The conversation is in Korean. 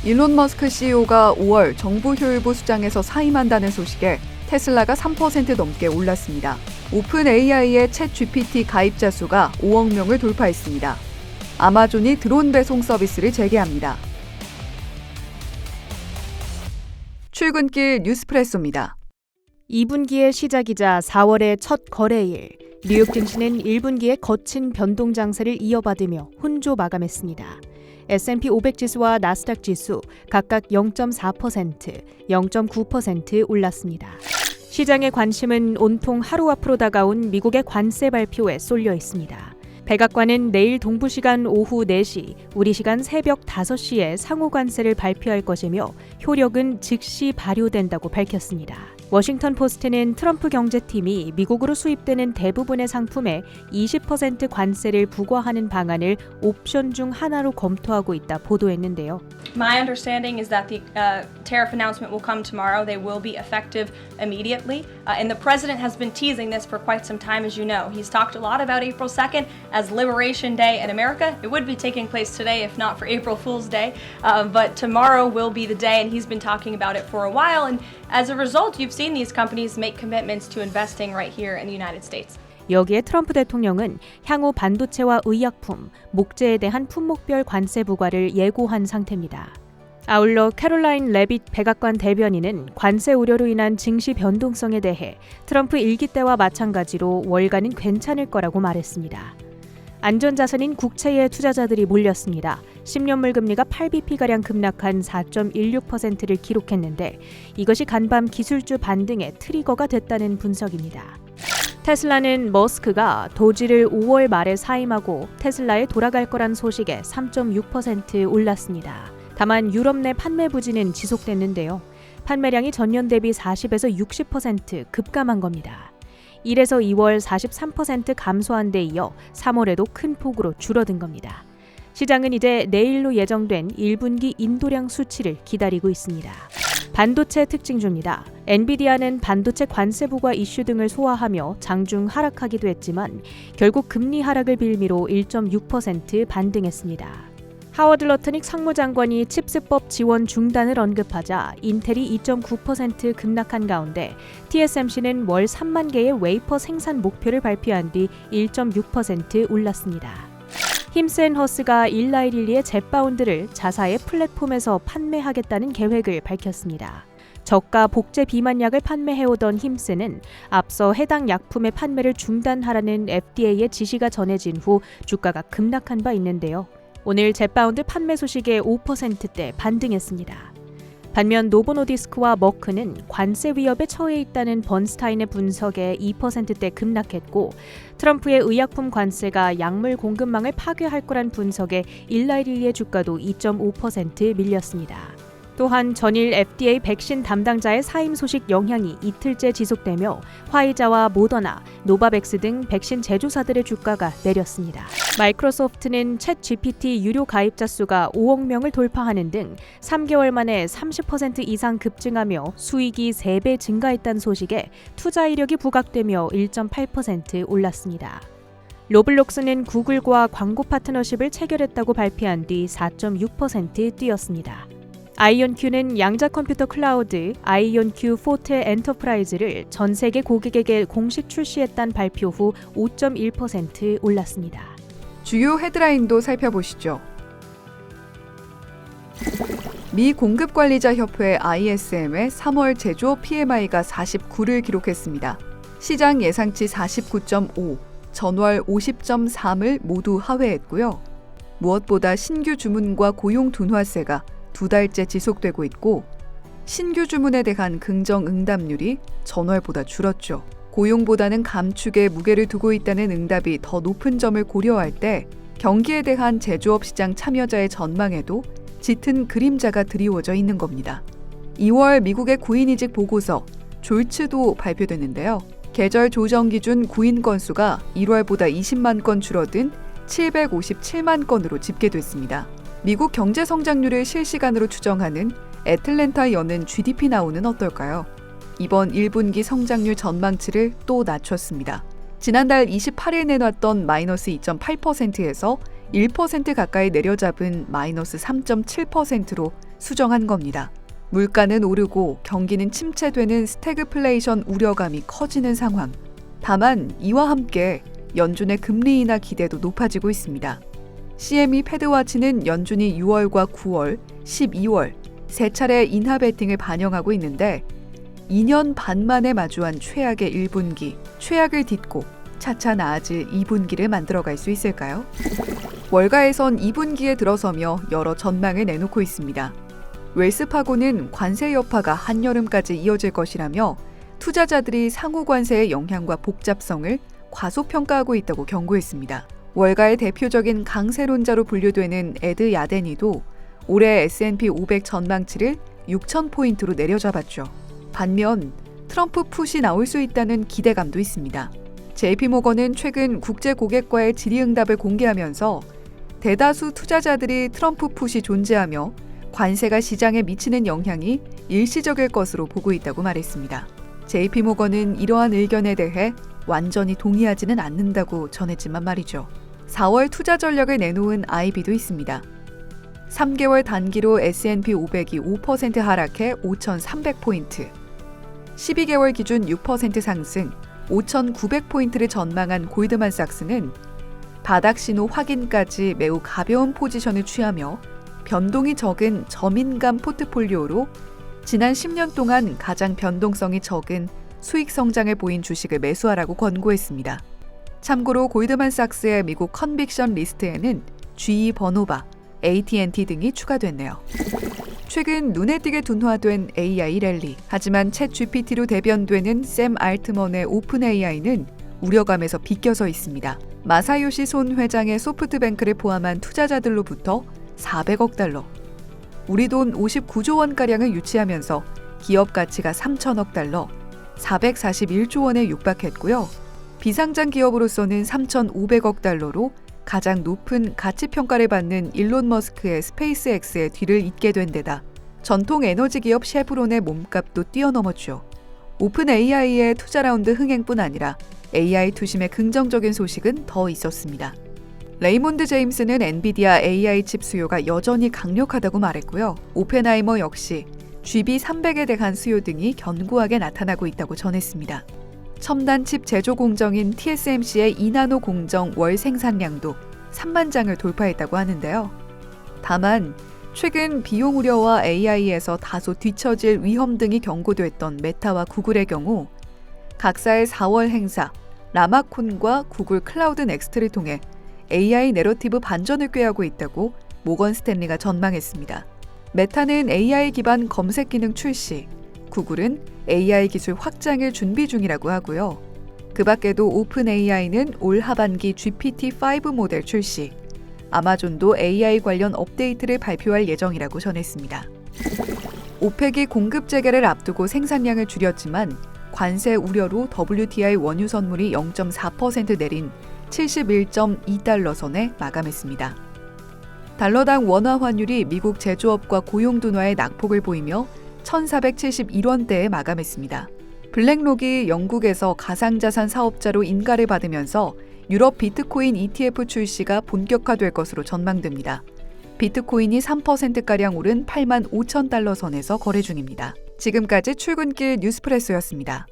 일론 머스크 CEO가 5월 정부 효율부 수장에서 사임한다는 소식에 테슬라가 3% 넘게 올랐습니다. 오픈 AI의 챗 GPT 가입자 수가 5억 명을 돌파했습니다. 아마존이 드론 배송 서비스를 재개합니다. 출근길 뉴스프레소입니다. 2분기의 시작이자 4월의 첫 거래일, 뉴욕 증시는 1분기의 거친 변동 장세를 이어받으며 혼조 마감했습니다. S&P 500 지수와 나스닥 지수 각각 0.4%, 0.9% 올랐습니다. 시장의 관심은 온통 하루 앞으로 다가온 미국의 관세 발표에 쏠려 있습니다. 백악관은 내일 동부 시간 오후 4시, 우리 시간 새벽 5시에 상호 관세를 발표할 것이며 효력은 즉시 발효된다고 밝혔습니다. 워싱턴 포스트는 트럼프 경제팀이 미국으로 수입되는 대부분의 상품에 20% 관세를 부과하는 방안을 옵션 중 하나로 검토하고 있다 보도했는데요. My understanding is that the tariff announcement will come tomorrow. They will be effective immediately. And the president has been teasing this for quite some time, as you know. He's talked a lot about April 2nd as Liberation Day in America. It would be taking place today if not for April Fool's Day. But tomorrow will be the day, and he's been talking about it for a while. And as a result, you've seen these companies make commitments to investing right here in the United States. 여기에 트럼프 대통령은 향후 반도체와 의약품, 목재에 대한 품목별 관세 부과를 예고한 상태입니다. 아울러 캐롤라인 레빗 백악관 대변인은 관세 우려로 인한 증시 변동성에 대해 트럼프 일기 때와 마찬가지로 월가는 괜찮을 거라고 말했습니다. 안전자산인 국채에 투자자들이 몰렸습니다. 10년물 금리가 8bp가량 급락한 4.16%를 기록했는데 이것이 간밤 기술주 반등의 트리거가 됐다는 분석입니다. 테슬라는 머스크가 도지를 5월 말에 사임하고 테슬라에 돌아갈 거란 소식에 3.6% 올랐습니다. 다만 유럽 내 판매 부진은 지속됐는데요. 판매량이 전년 대비 40에서 60% 급감한 겁니다. 1에서 2월 43% 감소한 데 이어 3월에도 큰 폭으로 줄어든 겁니다. 시장은 이제 내일로 예정된 1분기 인도량 수치를 기다리고 있습니다. 반도체 특징주입니다. 엔비디아는 반도체 관세 부과 이슈 등을 소화하며 장중 하락하기도 했지만 결국 금리 하락을 빌미로 1.6% 반등했습니다. 하워드 러트닉 상무장관이 칩스법 지원 중단을 언급하자 인텔이 2.9% 급락한 가운데 TSMC는 월 3만 개의 웨이퍼 생산 목표를 발표한 뒤 1.6% 올랐습니다. 힘스앤허스가 일라이릴리의 젯바운드를 자사의 플랫폼에서 판매하겠다는 계획을 밝혔습니다. 저가 복제 비만약을 판매해오던 힘스는 앞서 해당 약품의 판매를 중단하라는 FDA의 지시가 전해진 후 주가가 급락한 바 있는데요. 오늘 젯바운드 판매 소식에 5%대 반등했습니다. 반면 노보노디스크와 머크는 관세 위협에 처해 있다는 번스타인의 분석에 2%대 급락했고 트럼프의 의약품 관세가 약물 공급망을 파괴할 거란 분석에 일라이릴리의 주가도 2.5% 밀렸습니다. 또한 전일 FDA 백신 담당자의 사임 소식 영향이 이틀째 지속되며 화이자와 모더나, 노바백스 등 백신 제조사들의 주가가 내렸습니다. 마이크로소프트는 챗 GPT 유료 가입자 수가 5억 명을 돌파하는 등 3개월 만에 30% 이상 급증하며 수익이 3배 증가했다는 소식에 투자 이력이 부각되며 1.8% 올랐습니다. 로블록스는 구글과 광고 파트너십을 체결했다고 발표한 뒤 4.6% 뛰었습니다. 아이온큐는 양자 컴퓨터 클라우드 아이온큐 포트 엔터프라이즈를 전 세계 고객에게 공식 출시했다는 발표 후 5.1% 올랐습니다. 주요 헤드라인도 살펴보시죠. 미 공급관리자협회 ISM의 3월 제조업 PMI가 49를 기록했습니다. 시장 예상치 49.5, 전월 50.3을 모두 하회했고요. 무엇보다 신규 주문과 고용 둔화세가 2달째 지속되고 있고 신규 주문에 대한 긍정 응답률이 전월보다 줄었죠. 고용보다는 감축에 무게를 두고 있다는 응답이 더 높은 점을 고려할 때 경기에 대한 제조업 시장 참여자의 전망에도 짙은 그림자가 드리워져 있는 겁니다. 2월 미국의 구인이직 보고서 졸츠도 발표됐는데요. 계절 조정 기준 구인 건수가 1월보다 20만 건 줄어든 757만 건으로 집계됐습니다. 미국 경제 성장률을 실시간으로 추정하는 애틀랜타 연은 GDP 나우는 어떨까요? 이번 1분기 성장률 전망치를 또 낮췄습니다. 지난달 28일 내놨던 마이너스 2.8%에서 1% 가까이 내려잡은 마이너스 3.7%로 수정한 겁니다. 물가는 오르고 경기는 침체되는 스태그플레이션 우려감이 커지는 상황. 다만 이와 함께 연준의 금리 인하 기대도 높아지고 있습니다. CME 패드와치는 연준이 6월과 9월, 12월 세 차례 인하 베팅을 반영하고 있는데 2년 반 만에 마주한 최악의 1분기, 최악을 딛고 차차 나아질 2분기를 만들어갈 수 있을까요? 월가에선 2분기에 들어서며 여러 전망을 내놓고 있습니다. 웰스파고는 관세 여파가 한여름까지 이어질 것이라며 투자자들이 상호 관세의 영향과 복잡성을 과소평가하고 있다고 경고했습니다. 월가의 대표적인 강세론자로 분류되는 에드 야데니도 올해 S&P 500 전망치를 6,000포인트로 내려잡았죠. 반면 트럼프 풋이 나올 수 있다는 기대감도 있습니다. JP모건은 최근 국제 고객과의 질의응답을 공개하면서 대다수 투자자들이 트럼프 풋이 존재하며 관세가 시장에 미치는 영향이 일시적일 것으로 보고 있다고 말했습니다. JP모건은 이러한 의견에 대해 완전히 동의하지는 않는다고 전했지만 말이죠. 4월 투자 전략을 내놓은 IB도 있습니다. 3개월 단기로 S&P 500이 5% 하락해 5,300포인트, 12개월 기준 6% 상승, 5,900포인트를 전망한 골드만삭스는 바닥 신호 확인까지 매우 가벼운 포지션을 취하며 변동이 적은 저민감 포트폴리오로 지난 10년 동안 가장 변동성이 적은 수익 성장을 보인 주식을 매수하라고 권고했습니다. 참고로 골드만삭스의 미국 컨빅션 리스트에는 GE 버노바, AT&T 등이 추가됐네요. 최근 눈에 띄게 둔화된 AI 랠리. 하지만 챗 GPT로 대변되는 샘 알트먼의 오픈 AI는 우려감에서 비껴서 있습니다. 마사요시 손 회장의 소프트뱅크를 포함한 투자자들로부터 400억 달러, 우리 돈 59조 원가량을 유치하면서 기업 가치가 3천억 달러, 441조 원에 육박했고요. 비상장 기업으로서는 3,500억 달러로 가장 높은 가치 평가를 받는 일론 머스크의 스페이스X의 뒤를 잇게 된 데다 전통 에너지 기업 쉐브론의 몸값도 뛰어넘었죠. 오픈 AI의 투자 라운드 흥행뿐 아니라 AI 투심의 긍정적인 소식은 더 있었습니다. 레이몬드 제임스는 엔비디아 AI 칩 수요가 여전히 강력하다고 말했고요. 오펜하이머 역시 GB300에 대한 수요 등이 견고하게 나타나고 있다고 전했습니다. 첨단 칩 제조 공정인 TSMC의 2나노 공정 월 생산량도 3만 장을 돌파했다고 하는데요. 다만 최근 비용 우려와 AI에서 다소 뒤처질 위험 등이 경고됐던 메타와 구글의 경우 각사의 4월 행사 라마콘과 구글 클라우드 넥스트를 통해 AI 내러티브 반전을 꾀하고 있다고 모건 스탠리가 전망했습니다. 메타는 AI 기반 검색 기능 출시, 구글은 AI 기술 확장을 준비 중이라고 하고요. 그 밖에도 오픈 AI는 올 하반기 GPT-5 모델 출시, 아마존도 AI 관련 업데이트를 발표할 예정이라고 전했습니다. 오펙이 공급 재개를 앞두고 생산량을 줄였지만 관세 우려로 WTI 원유 선물이 0.4% 내린 71.2달러 선에 마감했습니다. 달러당 원화 환율이 미국 제조업과 고용 둔화의 낙폭을 보이며 1,471원대에 마감했습니다. 블랙록이 영국에서 가상자산 사업자로 인가를 받으면서 유럽 비트코인 ETF 출시가 본격화될 것으로 전망됩니다. 비트코인이 3%가량 오른 85,000달러 선에서 거래 중입니다. 지금까지 출근길 뉴스프레소였습니다.